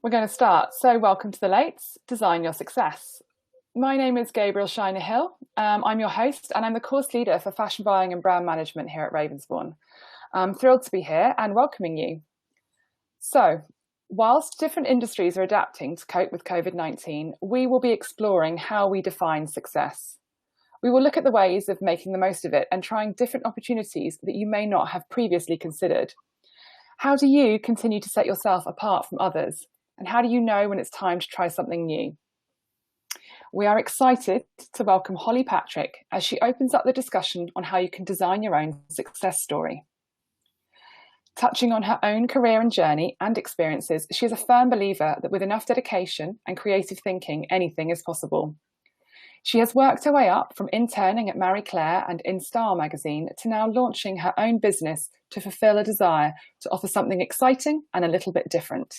We're going to start. So welcome to the Lates, Design Your Success. My name is Gabrielle Shiner-Hill. I'm your host and I'm the course leader for fashion buying and brand management here at Ravensbourne. I'm thrilled to be here and welcoming you. So, whilst different industries are adapting to cope with COVID-19, we will be exploring how we define success. We will look at the ways of making the most of it and trying different opportunities that you may not have previously considered. How do you continue to set yourself apart from others? And how do you know when it's time to try something new? We are excited to welcome Holly Patrick as she opens up the discussion on how you can design your own success story. Touching on her own career and journey and experiences, she is a firm believer that with enough dedication and creative thinking, anything is possible. She has worked her way up from interning at Marie Claire and InStyle magazine to now launching her own business to fulfill a desire to offer something exciting and a little bit different.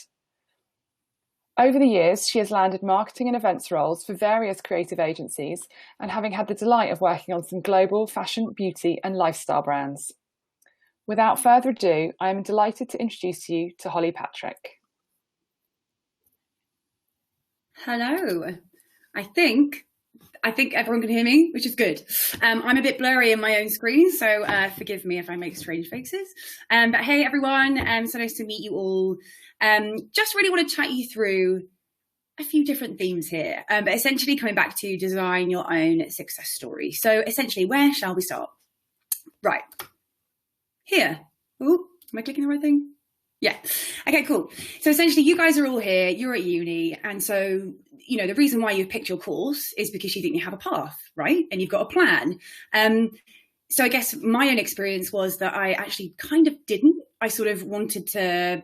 Over the years, she has landed marketing and events roles for various creative agencies and having had the delight of working on some global fashion, beauty and lifestyle brands. Without further ado, I am delighted to introduce you to Holly Patrick. Hello. I think everyone can hear me, which is good. I'm a bit blurry in my own screen, so forgive me if I make strange faces. But hey, everyone, so nice to meet you all. Just really want to chat you through a few different themes here, but essentially coming back to design your own success story. So essentially, where shall we start? Right, here. Oh, am I clicking the right thing? Yeah. Okay, cool. So essentially you guys are all here, you're at uni. And so, you know, the reason why you've picked your course is because you think you have a path, right? And you've got a plan. So I guess my own experience was that I actually kind of didn't. I sort of wanted to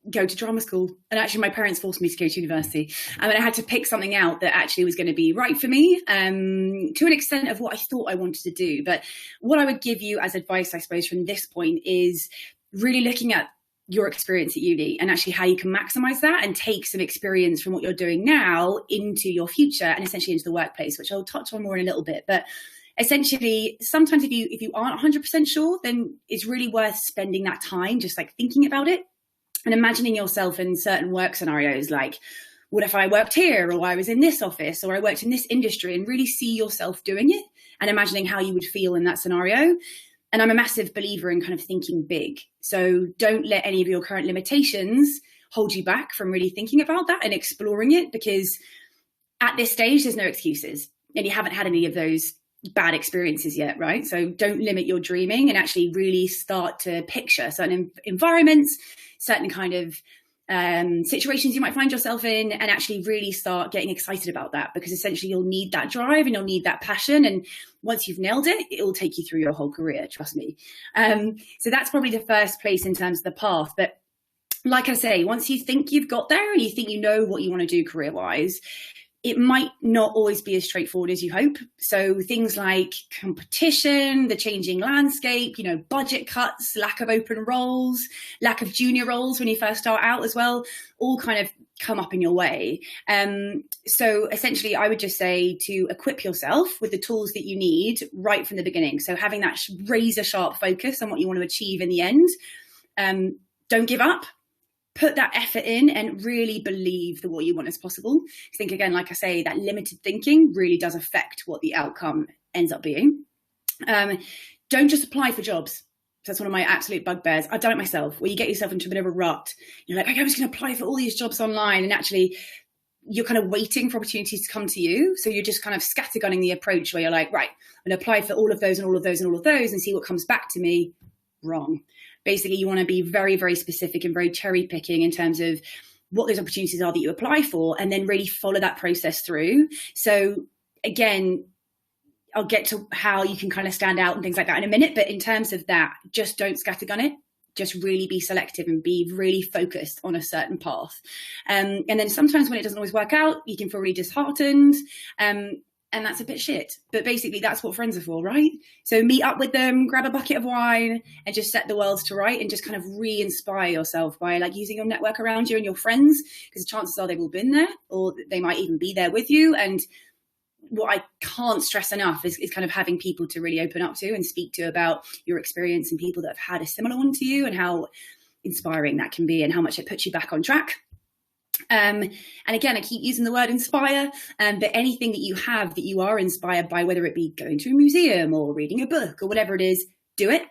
go to drama school. And actually my parents forced me to go to university. And I had to pick something out that actually was going to be right for me, to an extent of what I thought I wanted to do. But what I would give you as advice, I suppose, from this point is really looking at your experience at uni and actually how you can maximize that and take some experience from what you're doing now into your future and essentially into the workplace, which I'll touch on more in a little bit. But essentially, sometimes if you aren't 100% sure, then it's really worth spending that time just like thinking about it and imagining yourself in certain work scenarios, like what if I worked here, or I was in this office, or I worked in this industry, and really see yourself doing it and imagining how you would feel in that scenario. And I'm a massive believer in kind of thinking big. So don't let any of your current limitations hold you back from really thinking about that and exploring it, because at this stage, there's no excuses and you haven't had any of those bad experiences yet, right? So don't limit your dreaming and actually really start to picture certain environments, certain kind of situations you might find yourself in, and actually really start getting excited about that, because essentially you'll need that drive and you'll need that passion. And once you've nailed it, it will take you through your whole career, trust me. So that's probably the first place in terms of the path. But like I say, once you think you've got there and you think you know what you want to do career-wise, it might not always be as straightforward as you hope. So things like competition, the changing landscape, you know, budget cuts, lack of open roles, lack of junior roles when you first start out as well, all kind of come up in your way. So essentially, I would just say to equip yourself with the tools that you need right from the beginning. So having that razor sharp focus on what you want to achieve in the end. Don't give up. Put that effort in and really believe that what you want is possible. I think, again, like I say, that limited thinking really does affect what the outcome ends up being. Don't just apply for jobs. That's one of my absolute bugbears. I've done it myself, where you get yourself into a bit of a rut. You're like, okay, I'm just going to apply for all these jobs online. And actually, you're kind of waiting for opportunities to come to you. So you're just kind of scattergunning the approach where you're like, right, I'm going to apply for all of those and all of those and all of those and see what comes back to me. Wrong. Basically, you want to be very, very specific and very cherry picking in terms of what those opportunities are that you apply for, and then really follow that process through. So again, I'll get to how you can kind of stand out and things like that in a minute. But in terms of that, just don't scattergun it. Just really be selective and be really focused on a certain path. And then sometimes when it doesn't always work out, you can feel really disheartened. And that's a bit shit. But basically, that's what friends are for, right? So meet up with them, grab a bucket of wine, and just set the world to right, and just kind of re-inspire yourself by like using your network around you and your friends, because chances are they've all been there, or they might even be there with you. And what I can't stress enough is kind of having people to really open up to and speak to about your experience, and people that have had a similar one to you, and how inspiring that can be and how much it puts you back on track. And again, I keep using the word inspire, but anything that you have that you are inspired by, whether it be going to a museum or reading a book or whatever it is, do it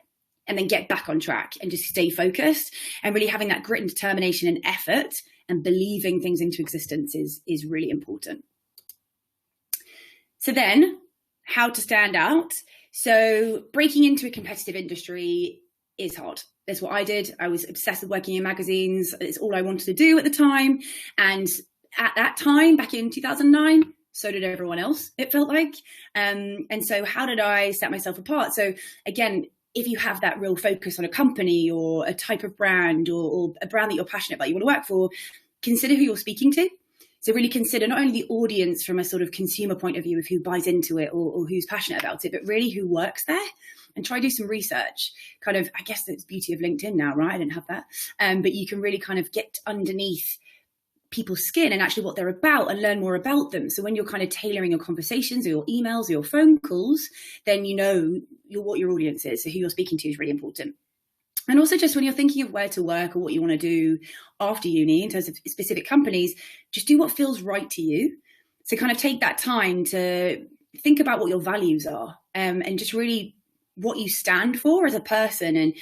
and then get back on track and just stay focused, and really having that grit and determination and effort and believing things into existence is really important. So then, how to stand out. So breaking into a competitive industry is hard. That's what I did. I was obsessed with working in magazines. It's all I wanted to do at the time. And at that time, back in 2009, so did everyone else, it felt like. And so how did I set myself apart? So again, if you have that real focus on a company or a type of brand or a brand that you're passionate about, you want to work for, consider who you're speaking to. So really consider not only the audience from a sort of consumer point of view of who buys into it or who's passionate about it, but really who works there, and try to do some research. Kind of, I guess that's the beauty of LinkedIn now, right? I didn't have that. But you can really kind of get underneath people's skin and actually what they're about and learn more about them. So when you're kind of tailoring your conversations or your emails or your phone calls, then you know what your audience is. So who you're speaking to is really important. And also just when you're thinking of where to work or what you want to do after uni in terms of specific companies, just do what feels right to you. So kind of take that time to think about what your values are, and just really what you stand for as a person, and,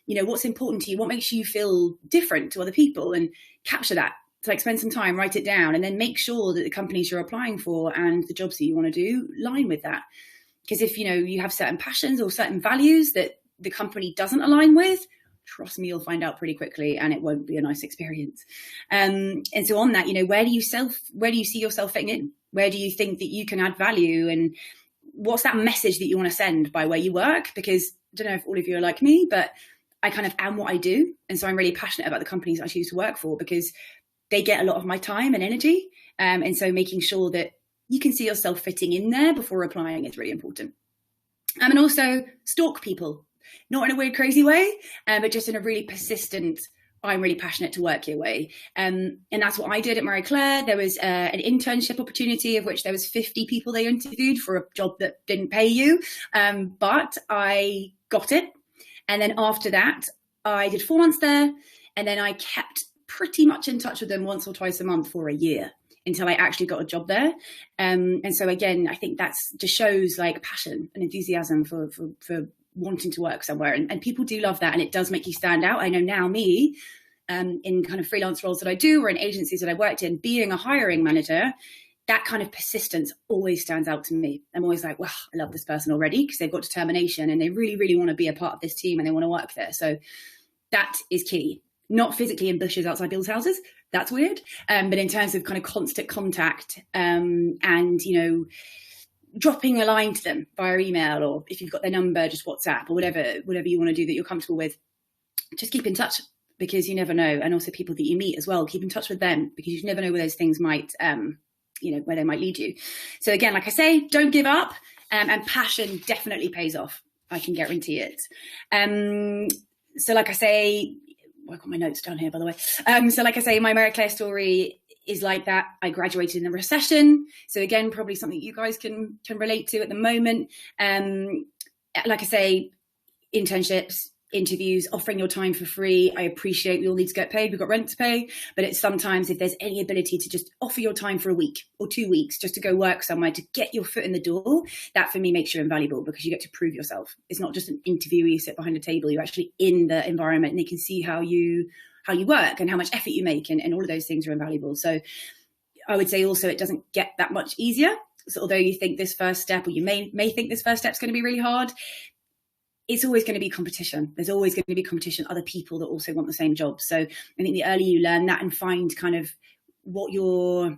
you know, what's important to you, what makes you feel different to other people, and capture that. So like spend some time, write it down, and then make sure that the companies you're applying for and the jobs that you want to do line with that. Because if, you know, you have certain passions or certain values that the company doesn't align with, trust me, you'll find out pretty quickly, and it won't be a nice experience. And so on that, you know, where do you see yourself fitting in? Where do you think that you can add value? And what's that message that you want to send by where you work? Because I don't know if all of you are like me, but I kind of am what I do. And so I'm really passionate about the companies I choose to work for because they get a lot of my time and energy. And so making sure that you can see yourself fitting in there before applying is really important. And also stalk people. Not in a weird, crazy way, but just in a really persistent, I'm really passionate to work here way. And that's what I did at Marie Claire. There was an internship opportunity of which there was 50 people they interviewed for a job that didn't pay you. But I got it. And then after that, I did 4 months there. And then I kept pretty much in touch with them once or twice a month for a year until I actually got a job there. And so again, I think that's just shows like passion and enthusiasm for wanting to work somewhere, and people do love that, and it does make you stand out. I know now me, in kind of freelance roles that I do or in agencies that I worked in, being a hiring manager, that kind of persistence always stands out to me. I'm always like, well, I love this person already because they've got determination and they really, really want to be a part of this team and they want to work there. So that is key. Not physically in bushes outside people's houses. That's weird. But in terms of kind of constant contact, and, you know, dropping a line to them via email, or if you've got their number, just WhatsApp or whatever you want to do that you're comfortable with, just keep in touch because you never know. And also people that you meet as well, keep in touch with them because you never know where those things might, where they might lead you. So again, like I say, don't give up, and passion definitely pays off. I can guarantee it. So like I say, I got my notes down here, by the way. So like I say, my Marie Claire story is like that. I graduated in the recession. So again, probably something you guys can relate to at the moment. Like I say, internships, interviews, offering your time for free. I appreciate we all need to get paid. We've got rent to pay, but it's sometimes if there's any ability to just offer your time for a week or 2 weeks, just to go work somewhere to get your foot in the door, that for me makes you invaluable because you get to prove yourself. It's not just an interview where you sit behind a table, you're actually in the environment and they can see how you work and how much effort you make, and all of those things are invaluable. So I would say also it doesn't get that much easier. So although you think this first step, or you may think this first step is going to be really hard, it's always going to be competition. There's always going to be competition, other people that also want the same job. So I think the earlier you learn that and find kind of what your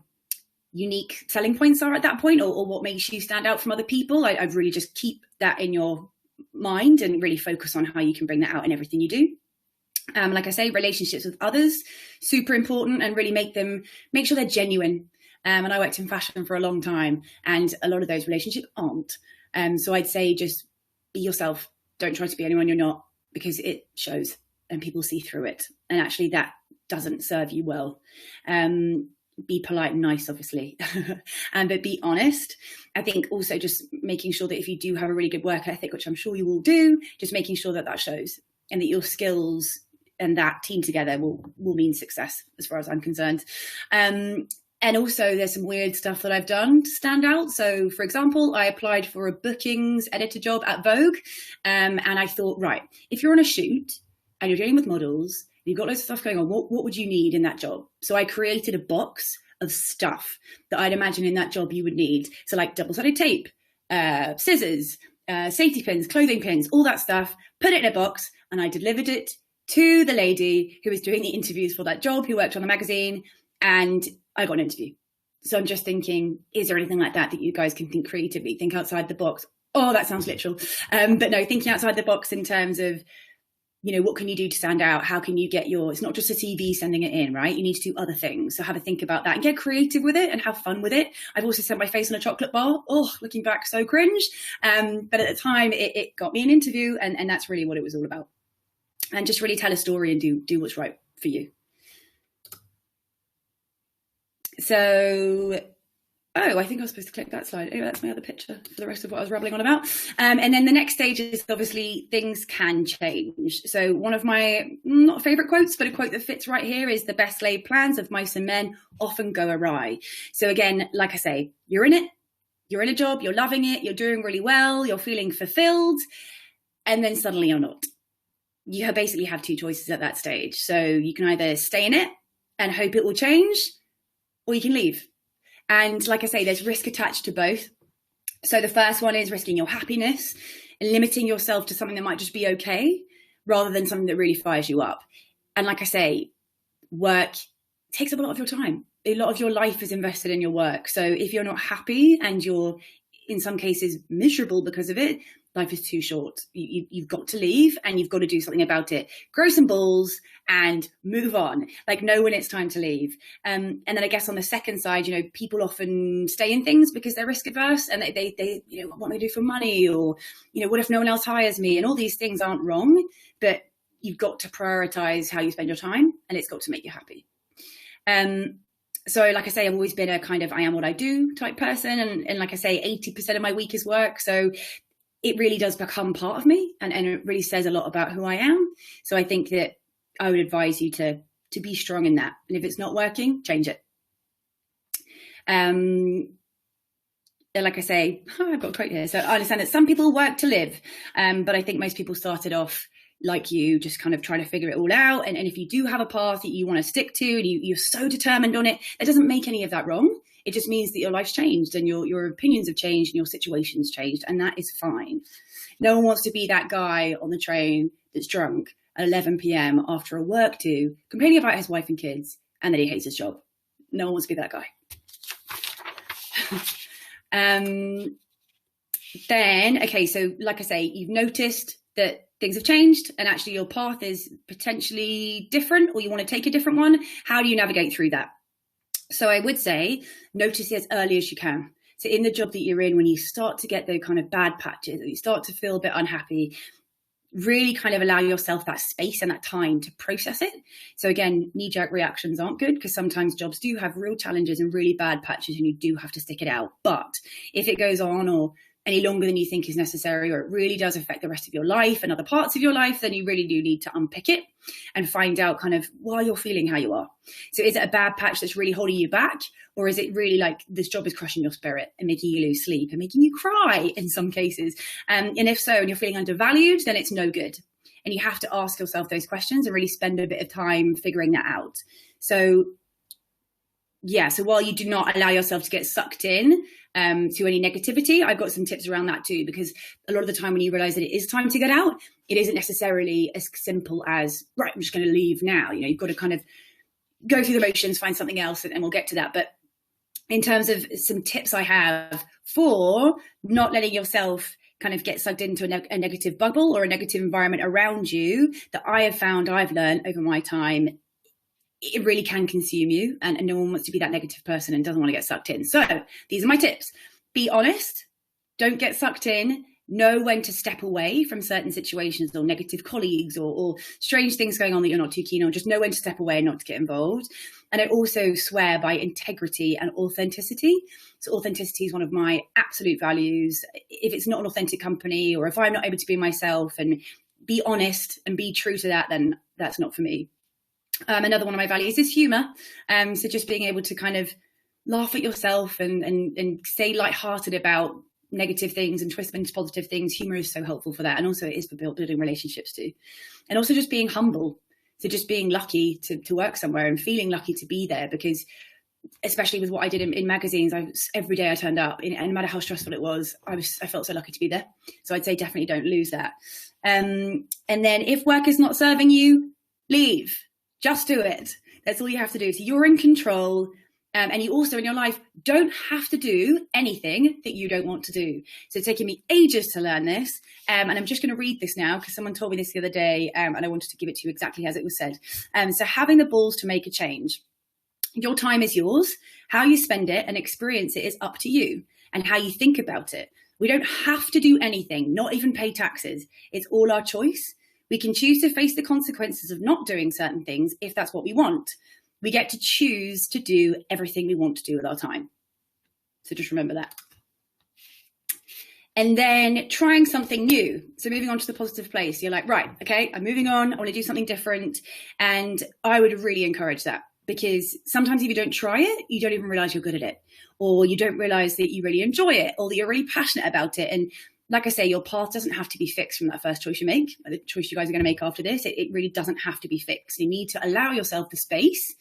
unique selling points are at that point, or what makes you stand out from other people, I'd really just keep that in your mind and really focus on how you can bring that out in everything you do. Like I say, relationships with others, super important, and really make sure they're genuine. And I worked in fashion for a long time, and a lot of those relationships aren't. So I'd say just be yourself. Don't try to be anyone you're not, because it shows and people see through it. And actually that doesn't serve you well. Be polite and nice, obviously, but be honest. I think also just making sure that if you do have a really good work ethic, which I'm sure you will do, just making sure that shows and that your skills and that team together will mean success as far as I'm concerned. And also there's some weird stuff that I've done to stand out. So for example, I applied for a bookings editor job at Vogue. And I thought, right, if you're on a shoot and you're dealing with models, you've got loads of stuff going on, what would you need in that job? So I created a box of stuff that I'd imagine in that job you would need. So like double-sided tape, scissors, safety pins, clothing pins, all that stuff, put it in a box, and I delivered it to the lady who was doing the interviews for that job, who worked on the magazine, and I got an interview. So I'm just thinking, is there anything like that you guys can think creatively, think outside the box? Oh, that sounds literal. But no, thinking outside the box in terms of, what can you do to stand out? How can you get it's not just a CV sending it in, right? You need to do other things. So have a think about that and get creative with it and have fun with it. I've also sent my face on a chocolate bar. Oh, looking back, so cringe. But at the time it got me an interview, and that's really what it was all about. And just really tell a story and do what's right for you. So, I think I was supposed to click that slide. Anyway, that's my other picture for the rest of what I was rambling on about. And then the next stage is obviously things can change. So one of my not favorite quotes, but a quote that fits right here is, the best laid plans of mice and men often go awry. So again, like I say, you're in it, you're in a job, you're loving it, you're doing really well, you're feeling fulfilled, and then suddenly you're not. You basically have two choices at that stage. So you can either stay in it and hope it will change, or you can leave. And like I say, there's risk attached to both. So the first one is risking your happiness and limiting yourself to something that might just be okay, rather than something that really fires you up. And like I say, work takes up a lot of your time. A lot of your life is invested in your work. So if you're not happy and you're in some cases miserable because of it, life is too short. You've got to leave, and you've got to do something about it. Grow some balls and move on. Like, know when it's time to leave. And then I guess on the second side, people often stay in things because they're risk adverse, and they what do I do for money, or what if no one else hires me? And all these things aren't wrong, but you've got to prioritize how you spend your time, and it's got to make you happy. So like I say, I've always been a kind of I am what I do type person, and like I say, 80% of my week is work. So it really does become part of me, and it really says a lot about who I am. So I think that I would advise you to be strong in that. And if it's not working, change it. Like I say, I've got a quote here. So I understand that some people work to live, but I think most people started off like you, just kind of trying to figure it all out. And if you do have a path that you want to stick to, and you're so determined on it, it doesn't make any of that wrong. It just means that your life's changed, and your opinions have changed, and your situation's changed, and that is fine. No one wants to be that guy on the train that's drunk at 11 p.m. after a work do, complaining about his wife and kids, and that he hates his job. No one wants to be that guy. So like I say, you've noticed that things have changed, and actually your path is potentially different, or you want to take a different one. How do you navigate through that? So I would say, notice it as early as you can. So in the job that you're in, when you start to get those kind of bad patches, or you start to feel a bit unhappy, really kind of allow yourself that space and that time to process it. So again, knee-jerk reactions aren't good, because sometimes jobs do have real challenges and really bad patches, and you do have to stick it out. But if it goes on or any longer than you think is necessary, or it really does affect the rest of your life and other parts of your life, then you really do need to unpick it and find out kind of why you're feeling how you are. So is it a bad patch that's really holding you back? Or is it really like this job is crushing your spirit and making you lose sleep and making you cry in some cases? And if so, and you're feeling undervalued, then it's no good. And you have to ask yourself those questions and really spend a bit of time figuring that out. So while you do not allow yourself to get sucked in to any negativity, I've got some tips around that too, because a lot of the time when you realize that it is time to get out, it isn't necessarily as simple as, right, I'm just going to leave now. You've got to kind of go through the motions, find something else, and we'll get to that. But in terms of some tips I have for not letting yourself kind of get sucked into a negative bubble or a negative environment around you, that I have found, I've learned over my time, it really can consume you, and no one wants to be that negative person and doesn't want to get sucked in. So these are my tips. Be honest. Don't get sucked in. Know when to step away from certain situations or negative colleagues or strange things going on that you're not too keen on. Just know when to step away and not to get involved. And I also swear by integrity and authenticity. So authenticity is one of my absolute values. If it's not an authentic company, or if I'm not able to be myself and be honest and be true to that, then that's not for me. Another one of my values is humor. So just being able to kind of laugh at yourself and stay lighthearted about negative things and twist them into positive things. Humor is so helpful for that. And also it is for building relationships too. And also just being humble. So just being lucky to work somewhere and feeling lucky to be there, because especially with what I did in magazines, every day I turned up, and no matter how stressful it was, I felt so lucky to be there. So I'd say definitely don't lose that. And then if work is not serving you, leave. Just do it. That's all you have to do. So you're in control. And you also in your life don't have to do anything that you don't want to do. So it's taken me ages to learn this. And I'm just going to read this now because someone told me this the other day, and I wanted to give it to you exactly as it was said. So having the balls to make a change. Your time is yours. How you spend it and experience it is up to you, and how you think about it. We don't have to do anything, not even pay taxes. It's all our choice. We can choose to face the consequences of not doing certain things if that's what we want. We get to choose to do everything we want to do with our time. So just remember that. And then trying something new. So moving on to the positive place. You're like, right, okay, I'm moving on. I want to do something different. And I would really encourage that, because sometimes if you don't try it, you don't even realize you're good at it, or you don't realize that you really enjoy it, or that you're really passionate about it. And like I say, your path doesn't have to be fixed from that first choice you make, the choice you guys are going to make after this. It really doesn't have to be fixed. You need to allow yourself the space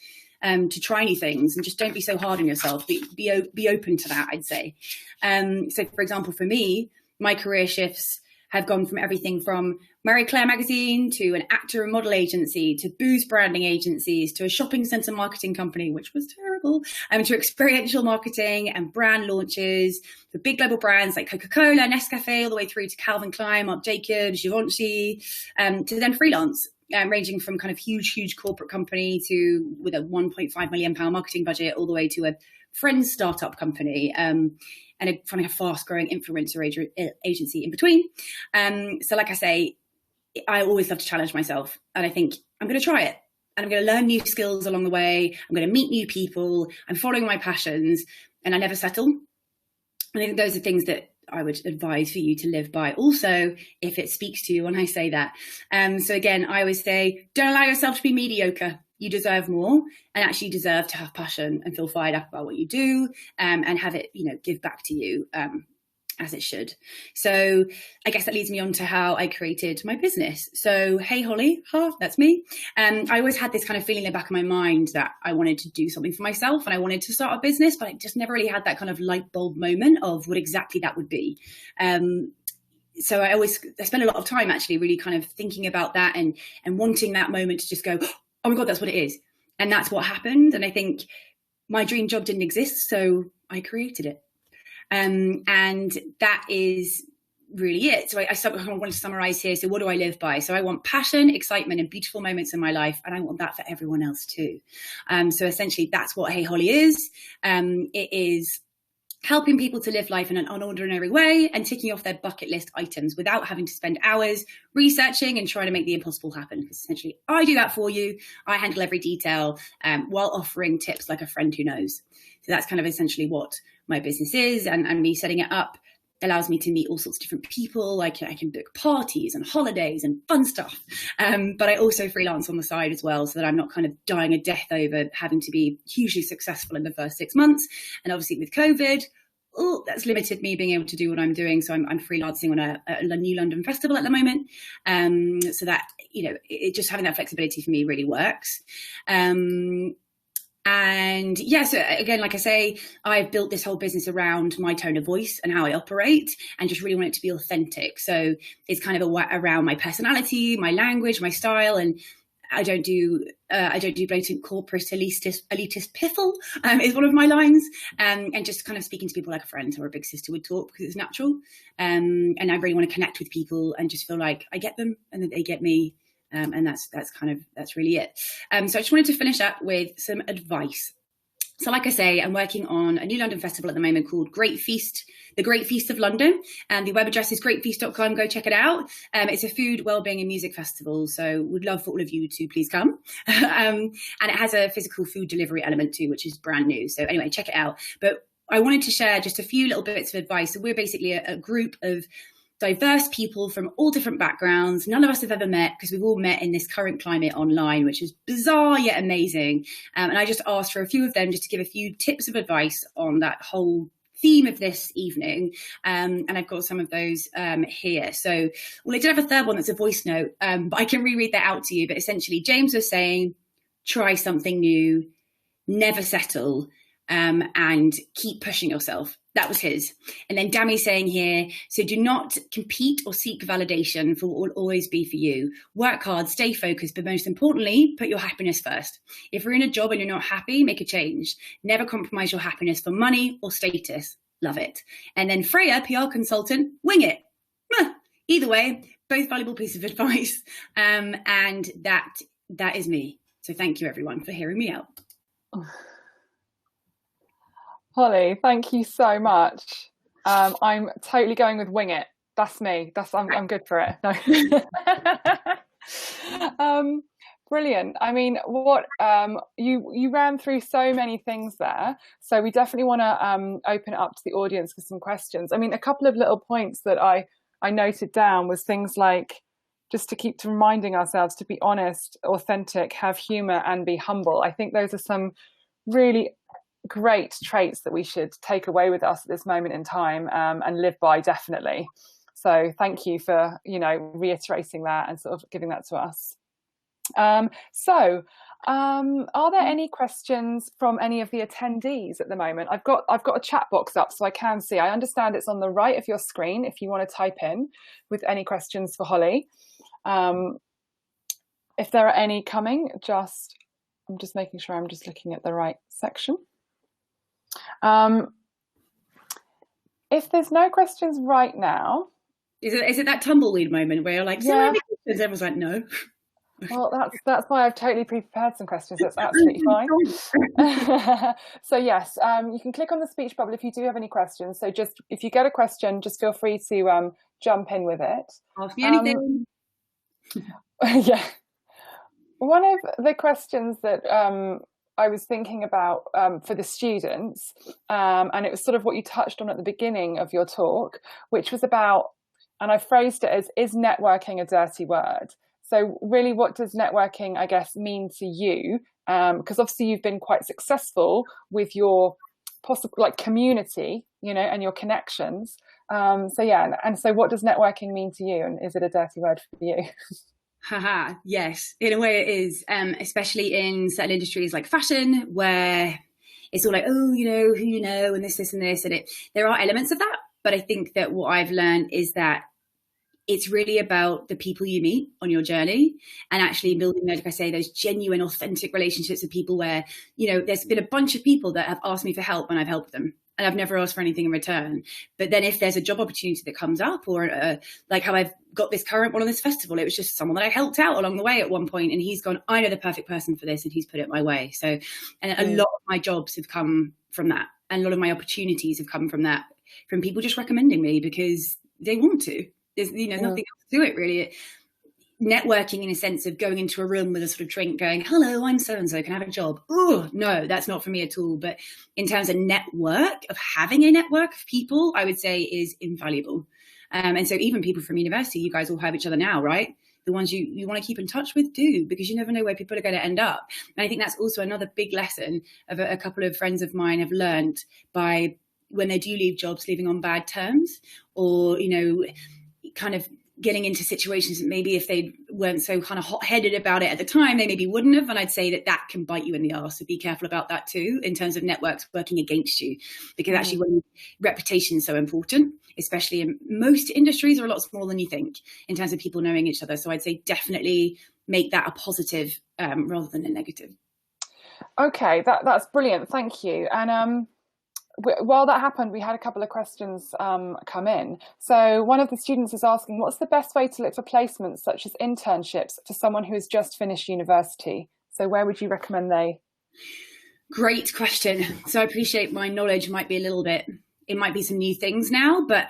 to try new things, and just don't be so hard on yourself. Be open to that, I'd say. So for example, for me, my career shifts have gone from everything from Marie Claire magazine to an actor and model agency to booze branding agencies to a shopping centre marketing company, which was terrible, to experiential marketing and brand launches for big global brands like Coca-Cola, Nescafe, all the way through to Calvin Klein, Marc Jacobs, Givenchy, to then freelance, ranging from kind of huge corporate company to with a £1.5 million marketing budget, all the way to a friend's startup company. And a kind of fast-growing influencer agency in between. So like I say, I always love to challenge myself. And I think I'm going to try it. And I'm going to learn new skills along the way. I'm going to meet new people. I'm following my passions. And I never settle. And I think those are things that I would advise for you to live by. Also, if it speaks to you when I say that. So again, I always say, don't allow yourself to be mediocre. You deserve more, and actually deserve to have passion and feel fired up about what you do, and have it, give back to you as it should. So I guess that leads me on to how I created my business. So Hey Holly, that's me. I always had this kind of feeling in the back of my mind that I wanted to do something for myself and I wanted to start a business, but I just never really had that kind of light bulb moment of what exactly that would be. So I spend a lot of time actually really kind of thinking about that and wanting that moment to just go, oh my God, that's what it is. And that's what happened. And I think my dream job didn't exist, so I created it. And that is really it. So I want to summarize here. So what do I live by? So I want passion, excitement, and beautiful moments in my life. And I want that for everyone else too. So essentially that's what Hey Holly is. It is helping people to live life in an unordinary way and ticking off their bucket list items without having to spend hours researching and trying to make the impossible happen. Because essentially I do that for you. I handle every detail while offering tips like a friend who knows. So that's kind of essentially what my business is, and me setting it up allows me to meet all sorts of different people. I can book parties and holidays and fun stuff. But I also freelance on the side as well, so that I'm not kind of dying a death over having to be hugely successful in the first 6 months. And obviously with COVID, that's limited me being able to do what I'm doing. So I'm freelancing on a new London festival at the moment. So that, it just having that flexibility for me really works. And yeah, so again, like I say, I've built this whole business around my tone of voice and how I operate, and just really want it to be authentic. So it's kind of around my personality, my language, my style, and I don't do blatant corporate elitist piffle, is one of my lines, and just kind of speaking to people like a friend or a big sister would talk, because it's natural. And I really want to connect with people and just feel like I get them and that they get me. And that's really it. So I just wanted to finish up with some advice. So like I say, I'm working on a new London festival at the moment called Great Feast, the Great Feast of London. And the web address is greatfeast.com. Go check it out. It's a food, wellbeing and music festival. So would love for all of you to please come. And it has a physical food delivery element too, which is brand new. So anyway, check it out. But I wanted to share just a few little bits of advice. So we're basically a group of diverse people from all different backgrounds. None of us have ever met because we've all met in this current climate online, which is bizarre yet amazing. And I just asked for a few of them just to give a few tips of advice on that whole theme of this evening. And I've got some of those here. So, well, I did have a third one that's a voice note, but I can reread that out to you. But essentially, James was saying, try something new, never settle, and keep pushing yourself. That was his. And then Dami's saying here, so do not compete or seek validation for what will always be for you. Work hard, stay focused, but most importantly, put your happiness first. If you're in a job and you're not happy, make a change. Never compromise your happiness for money or status. Love it. And then Freya, PR consultant, wing it. Either way, both valuable pieces of advice. And that is me. So thank you everyone for hearing me out. Holly, thank you so much. I'm totally going with wing it. That's me. I'm good for it. No. Brilliant. I mean, what you ran through so many things there. So we definitely want to open it up to the audience for some questions. I mean, a couple of little points that I noted down was things like just to keep reminding ourselves to be honest, authentic, have humor, and be humble. I think those are some really great traits that we should take away with us at this moment in time and live by, definitely. So thank you for reiterating that and sort of giving that to us. So are there any questions from any of the attendees at the moment? I've got a chat box up so I can see. I understand it's on the right of your screen if you want to type in with any questions for Holly. If there are any coming, I'm just making sure I'm just looking at the right section. If there's no questions right now, is it that tumbleweed moment where you're like, so any questions? Everyone's like, no. Well, that's why I've totally pre-prepared some questions. That's absolutely fine. So yes, you can click on the speech bubble if you do have any questions. So just if you get a question, just feel free to jump in with it. Ask me anything. Yeah. One of the questions that I was thinking about for the students, and it was sort of what you touched on at the beginning of your talk, which was about, and I phrased it as, is networking a dirty word? So really, what does networking, I guess, mean to you? Because obviously you've been quite successful with your possible community, and your connections. So yeah, and so what does networking mean to you? And is it a dirty word for you? Haha, yes, in a way it is, especially in certain industries like fashion, where it's all like, oh, who you know, and this, and this, and there are elements of that. But I think that what I've learned is that it's really about the people you meet on your journey and actually building, like I say, those genuine, authentic relationships with people where, there's been a bunch of people that have asked me for help and I've helped them. And I've never asked for anything in return. But then if there's a job opportunity that comes up, or like how I've got this current one on this festival, it was just someone that I helped out along the way at one point, and he's gone, I know the perfect person for this, and he's put it my way. So, and a lot of my jobs have come from that. And a lot of my opportunities have come from that, from people just recommending me because they want to. There's, nothing else to it really. Networking in a sense of going into a room with a sort of drink going, hello, I'm so-and-so, can I have a job? Oh, no, that's not for me at all. But in terms of network, of having a network of people, I would say is invaluable. And so even people from university, you guys all have each other now, right? The ones you want to keep in touch with do, because you never know where people are going to end up. And I think that's also another big lesson of a couple of friends of mine have learned by when they do leave jobs, leaving on bad terms, or, kind of getting into situations that maybe if they weren't so kind of hot-headed about it at the time, they maybe wouldn't have. And I'd say that can bite you in the arse. So be careful about that too, in terms of networks working against you, because actually when reputation is so important, especially in most industries are a lot smaller than you think in terms of people knowing each other. So I'd say definitely make that a positive rather than a negative. Okay, that's brilliant. Thank you. And while that happened, we had a couple of questions come in. So one of the students is asking, what's the best way to look for placements such as internships for someone who has just finished university? So where would you recommend they? Great question. So I appreciate my knowledge might be it might be some new things now, but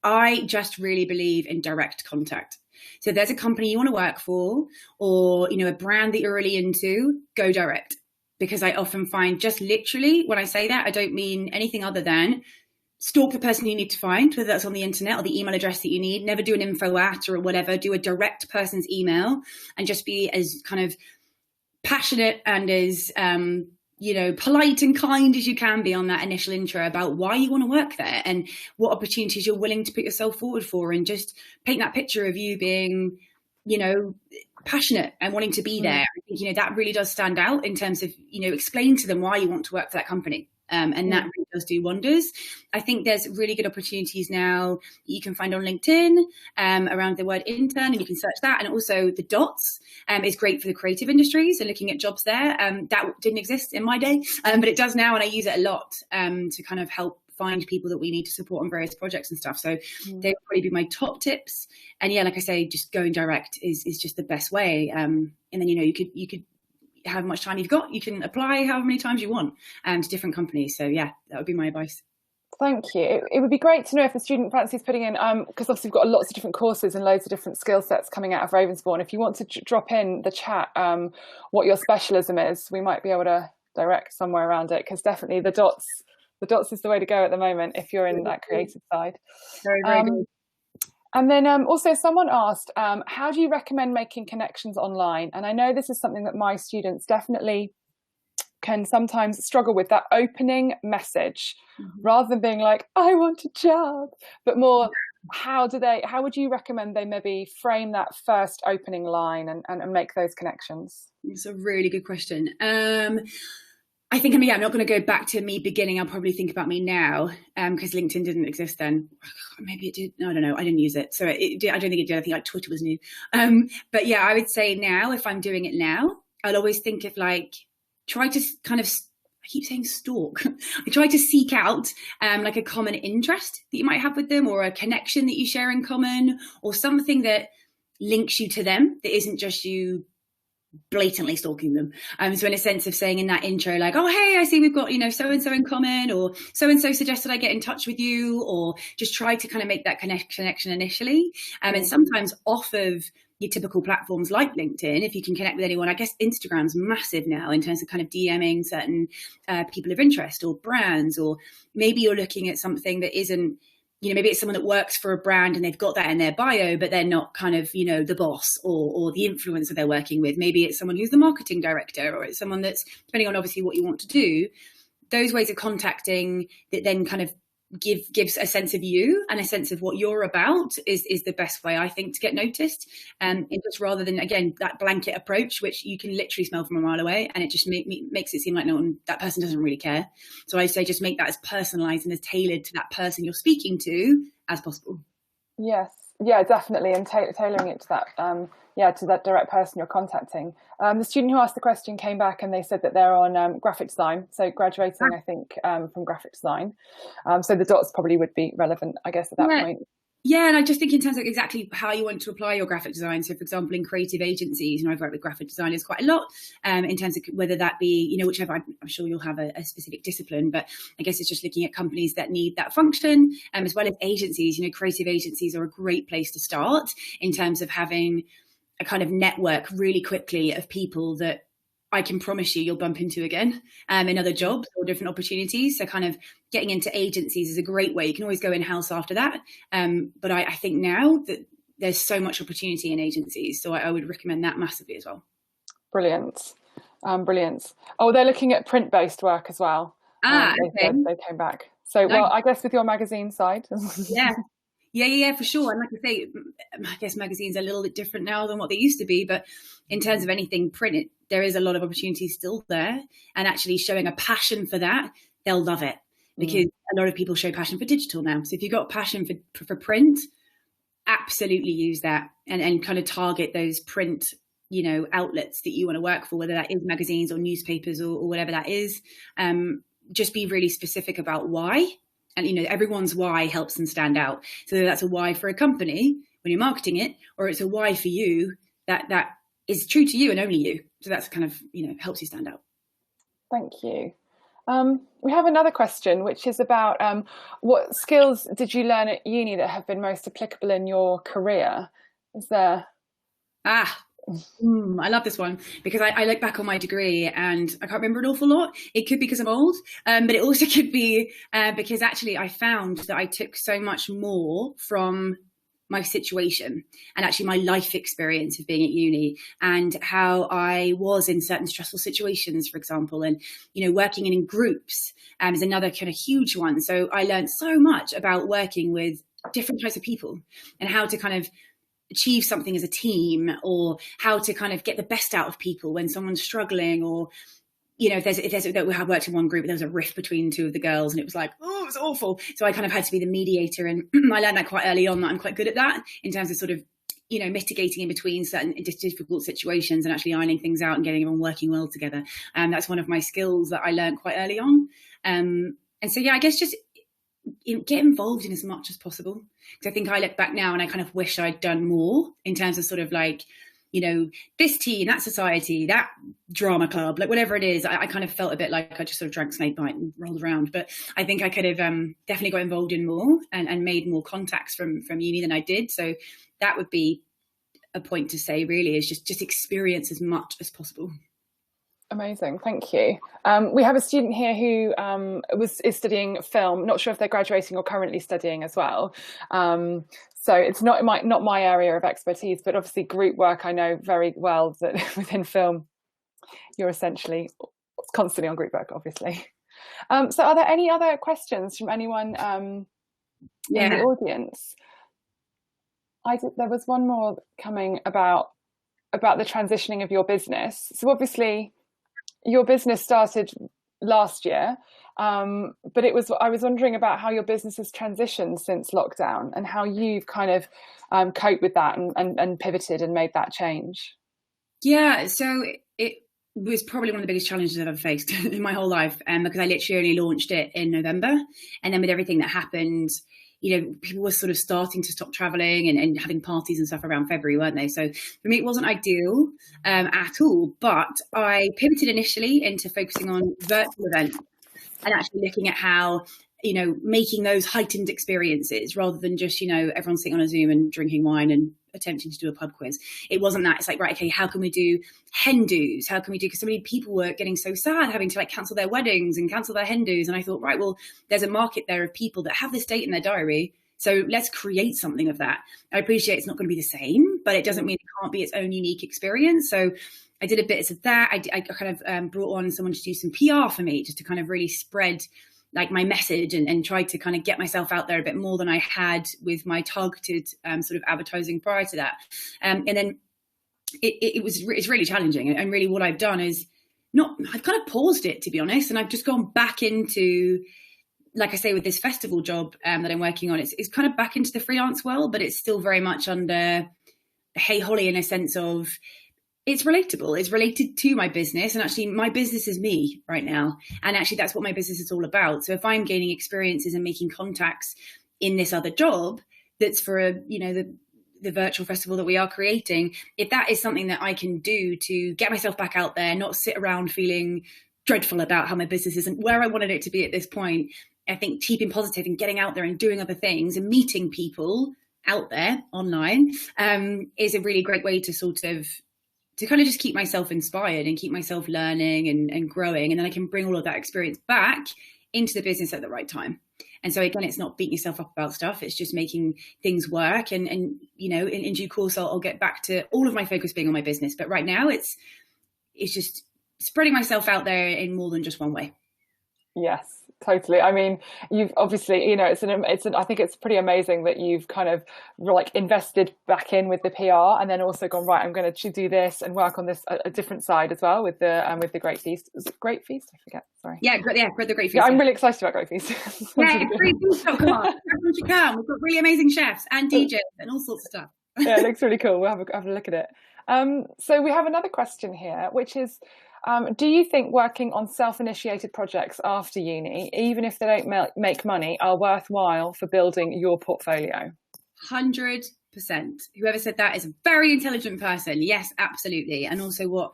I just really believe in direct contact. So if there's a company you want to work for, or, a brand that you're really into, go direct. Because I often find, just literally when I say that, I don't mean anything other than stalk the person you need to find, whether that's on the internet or the email address that you need. Never do an info at or whatever. Do a direct person's email and just be as kind of passionate and as polite and kind as you can be on that initial intro about why you want to work there and what opportunities you're willing to put yourself forward for, and just paint that picture of you being, passionate and wanting to be there. I think, that really does stand out in terms of, explaining to them why you want to work for that company. And that really does do wonders. I think there's really good opportunities now that you can find on LinkedIn around the word intern, and you can search that. And also the dots is great for the creative industries and looking at jobs there. That didn't exist in my day, but it does now. And I use it a lot to kind of help find people that we need to support on various projects and stuff. So they would probably be my top tips. And yeah, like I say, just going direct is just the best way. And then, you could however much time you've got, you can apply however many times you want to different companies. So yeah, that would be my advice. Thank you. It would be great to know if the student fancies putting in, because obviously we've got lots of different courses and loads of different skill sets coming out of Ravensbourne. If you want to drop in the chat what your specialism is, we might be able to direct somewhere around it, because definitely the dots is the way to go at the moment if you're in that creative side. Very, very good. And then also someone asked, how do you recommend making connections online? And I know this is something that my students definitely can sometimes struggle with, that opening message, rather than being like, I want a job, but more, how would you recommend they maybe frame that first opening line and make those connections? It's a really good question. I think, I'm not going to go back to me beginning. I'll probably think about me now, because LinkedIn didn't exist then. Maybe it did. No, I don't know. I didn't use it. So I don't think it did. I think like Twitter was new. But yeah, I would say now, if I'm doing it now, I'll always think of try to kind of, I keep saying stalk. I try to seek out like a common interest that you might have with them, or a connection that you share in common, or something that links you to them that isn't just you blatantly stalking them. So in a sense of saying in that intro, like, oh, hey, I see we've got, so-and-so in common, or so-and-so suggested I get in touch with you, or just try to kind of make that connection initially. And sometimes off of your typical platforms like LinkedIn, if you can connect with anyone, I guess Instagram's massive now in terms of kind of DMing certain people of interest or brands, or maybe you're looking at something that isn't, maybe it's someone that works for a brand and they've got that in their bio, but they're not kind of, the boss or the influencer they're working with. Maybe it's someone who's the marketing director, or it's someone that's, depending on obviously what you want to do, those ways of contacting that then kind of gives a sense of you and a sense of what you're about is the best way, I think, to get noticed. And just rather than, again, that blanket approach, which you can literally smell from a mile away, and it just makes it seem like that person doesn't really care. So I say just make that as personalized and as tailored to that person you're speaking to as possible. Yes, yeah, definitely, and tailoring it to that, to that direct person you're contacting. The student who asked the question came back and they said that they're on graphic design, so graduating, I think, from graphic design. So the dots probably would be relevant, I guess, at that point. Yeah, and I just think in terms of exactly how you want to apply your graphic design. So, for example, in creative agencies, I've worked with graphic designers quite a lot, in terms of whether that be, whichever, I'm sure you'll have a specific discipline, but I guess it's just looking at companies that need that function, as well as agencies. Creative agencies are a great place to start in terms of having a kind of network really quickly of people that I can promise you'll bump into again in other jobs or different opportunities. So kind of getting into agencies is a great way. You can always go in-house after that. But I think now that there's so much opportunity in agencies, so I would recommend that massively as well. Brilliant. Brilliant. Oh, they're looking at print-based work as well. Okay. They came back. So, well, I guess with your magazine side. Yeah, for sure. And like I say, I guess magazines are a little bit different now than what they used to be. But in terms of anything printed, there is a lot of opportunities still there. And actually showing a passion for that, they'll love it. Because a lot of people show passion for digital now. So if you've got passion for print, absolutely use that and kind of target those print, outlets that you want to work for, whether that is magazines or newspapers or whatever that is. Just be really specific about why. And, everyone's why helps them stand out. So that's a why for a company when you're marketing it, or it's a why for you that is true to you and only you. So that's kind of, helps you stand out. Thank you. We have another question, which is about what skills did you learn at uni that have been most applicable in your career? Is there? I love this one because I look back on my degree and I can't remember an awful lot. It could be because I'm old, but it also could be because actually I found that I took so much more from my situation and actually my life experience of being at uni and how I was in certain stressful situations, for example, and, working in groups is another kind of huge one. So I learned so much about working with different types of people and how to kind of achieve something as a team, or how to kind of get the best out of people when someone's struggling, or we had worked in one group, there was a rift between two of the girls and it was like, oh, it was awful. So I kind of had to be the mediator, and I learned that quite early on, that I'm quite good at that in terms of sort of, mitigating in between certain difficult situations and actually ironing things out and getting everyone working well together. And that's one of my skills that I learned quite early on. And so, I guess just get involved in as much as possible. Because I think I look back now and I kind of wish I'd done more in terms of sort of like, this team, that society, that drama club, like whatever it is. I kind of felt a bit like I just sort of drank snakebite and rolled around. But I think I could have definitely got involved in more and made more contacts from uni than I did. So that would be a point to say, really, is just experience as much as possible. Amazing, thank you. We have a student here who is studying film. Not sure if they're graduating or currently studying as well. So it's not my area of expertise, but obviously group work, I know very well that within film, you're essentially constantly on group work, obviously. So are there any other questions from anyone in the audience? There was one more coming about the transitioning of your business. So obviously your business started last year, but I was wondering about how your business has transitioned since lockdown and how you've kind of coped with that and pivoted and made that change. Yeah, so it was probably one of the biggest challenges I've ever faced in my whole life, because I literally only launched it in November, and then with everything that happened, people were sort of starting to stop traveling and having parties and stuff around February, weren't they? So for me, it wasn't ideal at all. But I pivoted initially into focusing on virtual events and actually looking at how, making those heightened experiences rather than just, everyone sitting on a Zoom and drinking wine and attempting to do a pub quiz. It wasn't that. It's like, right, okay, how can we do hen do's? How can we do, because so many people were getting so sad having to like cancel their weddings and cancel their hen do's. And I thought, right, well, there's a market there of people that have this date in their diary. So let's create something of that. I appreciate it's not going to be the same, but it doesn't mean it can't be its own unique experience. So I did a bit of that. I kind of brought on someone to do some PR for me, just to kind of really spread like my message and try to kind of get myself out there a bit more than I had with my targeted sort of advertising prior to that. And then it's really challenging. And really what I've done is I've kind of paused it, to be honest. And I've just gone back into, like I say, with this festival job that I'm working on, it's kind of back into the freelance world, but it's still very much under Hey Holly in a sense of, it's relatable. It's related to my business. And actually my business is me right now. And actually that's what my business is all about. So if I'm gaining experiences and making contacts in this other job, that's for, the virtual festival that we are creating, if that is something that I can do to get myself back out there, not sit around feeling dreadful about how my business isn't where I wanted it to be at this point, I think keeping positive and getting out there and doing other things and meeting people out there online is a really great way to to kind of just keep myself inspired and keep myself learning and growing. And then I can bring all of that experience back into the business at the right time. And so again, it's not beating yourself up about stuff. It's just making things work. And in due course, I'll get back to all of my focus being on my business. But right now it's just spreading myself out there in more than just one way. Yes, totally. I mean, you've obviously, I think it's pretty amazing that you've kind of like invested back in with the PR and then also gone, right, I'm going to do this and work on this a different side as well with the Great Feast. Was it Great Feast? I forget. Sorry. Yeah, the Great Feast. Yeah, I'm really excited about Great Feast. Yeah, Great Feast. Oh, come on. Everyone should come. We've got really amazing chefs and DJs and all sorts of stuff. Yeah, it looks really cool. We'll have a look at it. So we have another question here, which is, do you think working on self-initiated projects after uni, even if they don't make money, are worthwhile for building your portfolio? 100%. Whoever said that is a very intelligent person. Yes, absolutely. And also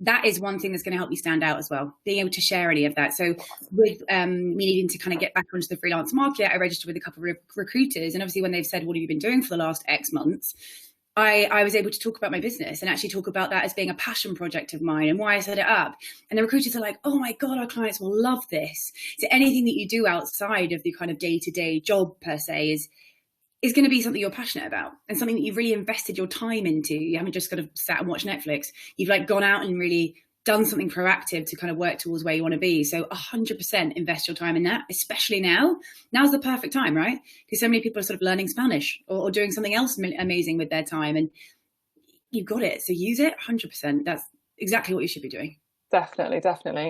that is one thing that's going to help you stand out as well, being able to share any of that. So with me needing to kind of get back onto the freelance market, I registered with a couple of recruiters. And obviously when they've said, what have you been doing for the last X months? I was able to talk about my business and actually talk about that as being a passion project of mine and why I set it up. And the recruiters are like, oh my God, our clients will love this. So anything that you do outside of the kind of day-to-day job per se is going to be something you're passionate about and something that you've really invested your time into. You haven't just kind of sat and watched Netflix. You've like gone out and really done something proactive to kind of work towards where you want to be. So 100% invest your time in that, especially now. Now's the perfect time, right? Because so many people are sort of learning Spanish or doing something else amazing with their time, and you've got it. So use it 100%. That's exactly what you should be doing. Definitely.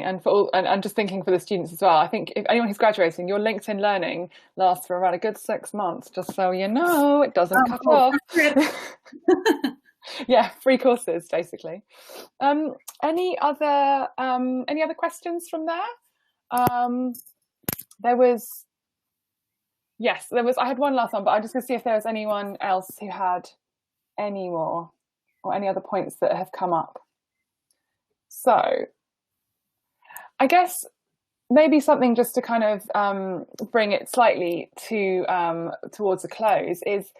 And for all, and just thinking for the students as well, I think if anyone who's graduating, your LinkedIn learning lasts for around a good 6 months, just so you know, it doesn't cut off. Yeah, free courses basically. Any other questions from there? There was I had one last one, but I'm just gonna see if there was anyone else who had any more or any other points that have come up. So I guess maybe something just to kind of bring it slightly towards a close is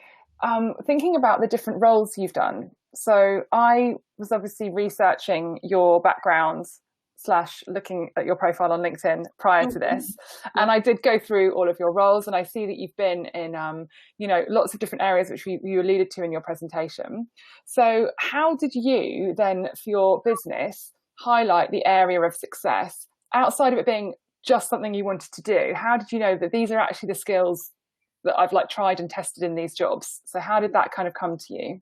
thinking about the different roles you've done. So I was obviously researching your background / looking at your profile on LinkedIn prior to this, and I did go through all of your roles, and I see that you've been in lots of different areas which you alluded to in your presentation. So how did you then, for your business, highlight the area of success outside of it being just something you wanted to do? How did you know that these are actually the skills that I've like tried and tested in these jobs? So how did that kind of come to you?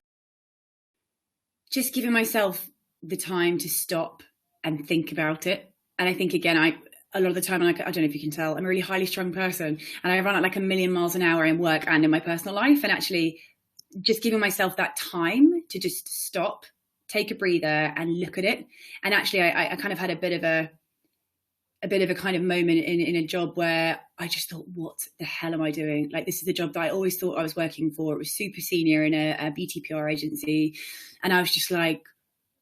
Just giving myself the time to stop and think about it. And I think, again, a lot of the time, I don't know if you can tell, I'm a really highly strung person, and I run at like 1,000,000 miles an hour in work and in my personal life. And actually just giving myself that time to just stop, take a breather and look at it. And actually I kind of had a bit of a kind of moment in a job where I just thought, what the hell am I doing? Like, this is the job that I always thought I was working for. It was super senior in a BTPR agency. And I was just like,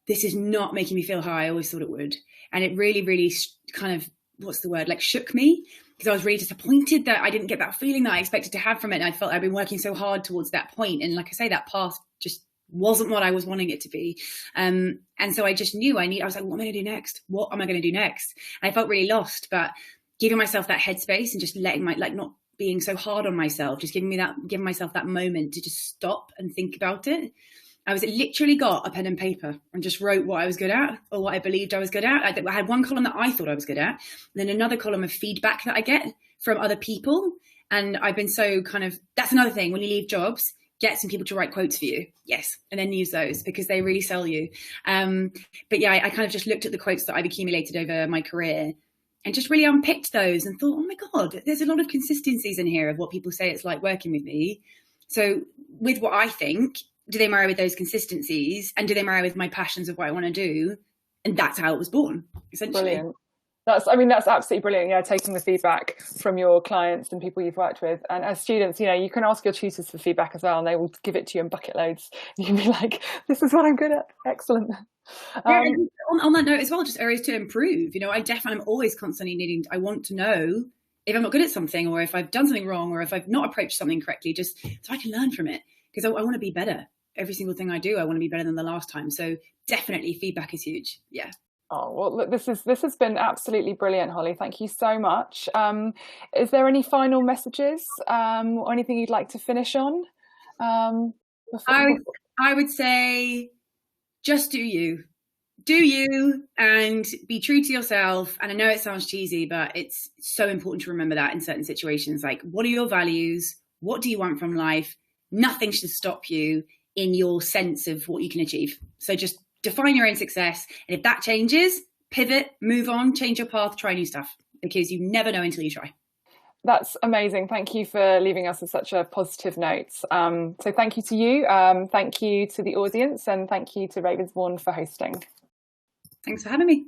this is not making me feel how I always thought it would. And it really, really kind of, like shook me, because I was really disappointed that I didn't get that feeling that I expected to have from it. And I felt I'd been working so hard towards that point. And like I say, that path just wasn't what I was wanting it to be. And so I just knew I was like, what am I going to do next? What am I going to do next? And I felt really lost, but giving myself that headspace and just letting not being so hard on myself, just giving myself that moment to just stop and think about it. I literally got a pen and paper and just wrote what I was good at or what I believed I was good at. I had one column that I thought I was good at, and then another column of feedback that I get from other people. And I've been so that's another thing. When you leave jobs, get some people to write quotes for you. Yes. And then use those because they really sell you. But yeah, I kind of just looked at the quotes that I've accumulated over my career and just really unpicked those and thought, oh my God, there's a lot of consistencies in here of what people say it's like working with me. So with what I think, do they marry with those consistencies, and do they marry with my passions of what I want to do? And that's how it was born, essentially. Brilliant. That's absolutely brilliant. Yeah, taking the feedback from your clients and people you've worked with. And as students, you can ask your tutors for feedback as well, and they will give it to you in bucket loads. You can be like, this is what I'm good at. Excellent. On that note as well, just areas to improve. I'm always constantly I want to know if I'm not good at something, or if I've done something wrong, or if I've not approached something correctly, just so I can learn from it. Because I want to be better. Every single thing I do, I want to be better than the last time. So definitely feedback is huge. Yeah. Oh, well, look, this has been absolutely brilliant, Holly. Thank you so much. Is there any final messages or anything you'd like to finish on? I would say just do you. Do you and be true to yourself. And I know it sounds cheesy, but it's so important to remember that in certain situations. Like, what are your values? What do you want from life? Nothing should stop you in your sense of what you can achieve. So just define your own success. And if that changes, pivot, move on, change your path, try new stuff, because you never know until you try. That's amazing. Thank you for leaving us with such a positive note. So thank you to you. Thank you to the audience, and thank you to Ravensbourne for hosting. Thanks for having me.